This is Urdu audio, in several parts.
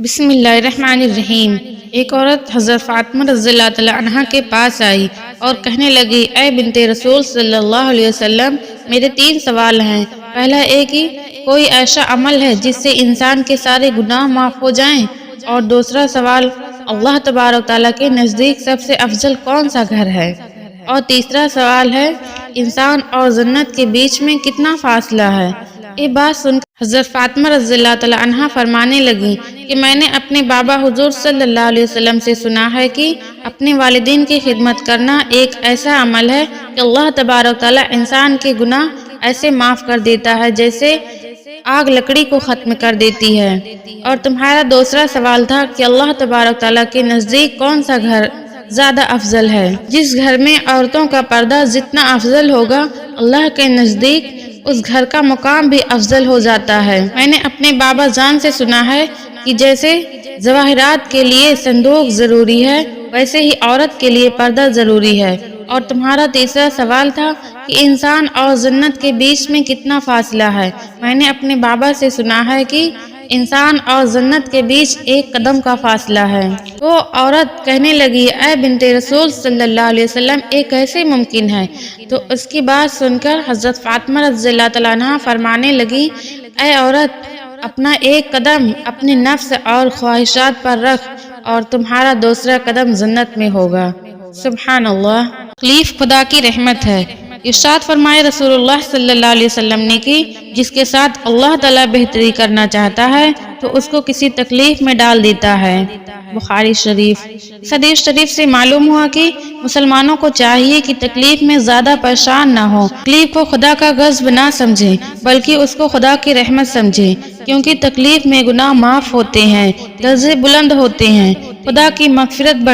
بسم اللہ الرحمن الرحیم۔ ایک عورت حضرت فاطمہ رضی اللہ تعالی عنہا کے پاس آئی اور کہنے لگی، اے بنت رسول صلی اللہ علیہ وسلم، میرے 3 سوال ہیں۔ پہلا کہ کوئی ایسا عمل ہے جس سے انسان کے سارے گناہ معاف ہو جائیں؟ اور دوسرا سوال، اللہ تبارک تعالیٰ کے نزدیک سب سے افضل کون سا گھر ہے؟ اور تیسرا سوال ہے، انسان اور جنت کے بیچ میں کتنا فاصلہ ہے؟ یہ بات سن کر حضرت فاطمہ رضی اللہ تعالی عنہا فرمانے لگی کہ میں نے اپنے بابا حضور صلی اللہ علیہ وسلم سے سنا ہے کہ اپنے والدین کی خدمت کرنا ایک ایسا عمل ہے کہ اللہ تبارک تعالیٰ انسان کے گناہ ایسے معاف کر دیتا ہے جیسے آگ لکڑی کو ختم کر دیتی ہے۔ اور تمہارا دوسرا سوال تھا کہ اللہ تبارک تعالیٰ کے نزدیک کون سا گھر زیادہ افضل ہے؟ جس گھر میں عورتوں کا پردہ جتنا افضل ہوگا، اللہ کے نزدیک اس گھر کا مقام بھی افضل ہو جاتا ہے۔ میں نے اپنے بابا جان سے سنا ہے کہ جیسے جواہرات کے لیے صندوق ضروری ہے، ویسے ہی عورت کے لیے پردہ ضروری ہے۔ اور تمہارا تیسرا سوال تھا کہ انسان اور جنت کے بیچ میں کتنا فاصلہ ہے؟ میں نے اپنے بابا سے سنا ہے کہ انسان اور جنت کے بیچ 1 قدم کا فاصلہ ہے۔ وہ عورت کہنے لگی، اے بنت رسول صلی اللہ علیہ وسلم، یہ کیسے ممکن ہے؟ تو اس کی بات سن کر حضرت فاطمہ رضی اللہ تعالیٰ عنہا فرمانے لگی، اے عورت، اپنا 1 قدم اپنے نفس اور خواہشات پر رکھ اور تمہارا دوسرا قدم جنت میں ہوگا۔ سبحان اللہ۔ تکلیف خدا کی رحمت ہے۔ ارشاد فرمائے رسول اللہ صلی اللہ علیہ وسلم نے کہ جس کے ساتھ اللہ تعالیٰ بہتری کرنا چاہتا ہے تو اس کو کسی تکلیف میں ڈال دیتا ہے۔ بخاری شریف۔ اس حدیث شریف سے معلوم ہوا کہ مسلمانوں کو چاہیے کہ تکلیف میں زیادہ پریشان نہ ہو، تکلیف کو خدا کا غضب نہ سمجھیں بلکہ اس کو خدا کی رحمت سمجھیں، کیونکہ تکلیف میں گناہ معاف ہوتے ہیں، درجے بلند ہوتے ہیں، خدا کی مغفرت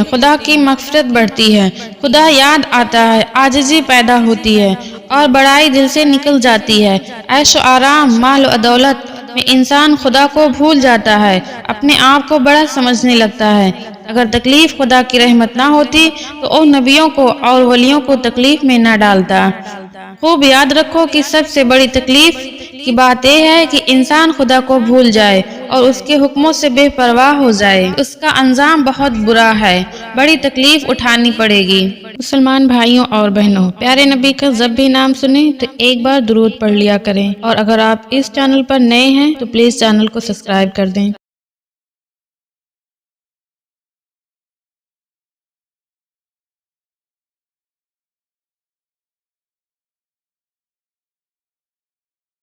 خدا کی مغفرت بڑھتی ہے، خدا یاد آتا ہے، عاجزی پیدا ہوتی ہے اور بڑائی دل سے نکل جاتی ہے۔ عیش و آرام، مال و دولت میں انسان خدا کو بھول جاتا ہے، اپنے آپ کو بڑا سمجھنے لگتا ہے۔ اگر تکلیف خدا کی رحمت نہ ہوتی تو وہ نبیوں کو اور ولیوں کو تکلیف میں نہ ڈالتا۔ خوب یاد رکھو کہ سب سے بڑی تکلیف کی بات یہ ہے کہ انسان خدا کو بھول جائے اور اس کے حکموں سے بے پرواہ ہو جائے۔ اس کا انجام بہت برا ہے، بڑی تکلیف اٹھانی پڑے گی۔ مسلمان بھائیوں اور بہنوں، پیارے نبی کا جب بھی نام سنیں تو ایک بار درود پڑھ لیا کریں، اور اگر آپ اس چینل پر نئے ہیں تو پلیز چینل کو سبسکرائب کر دیں۔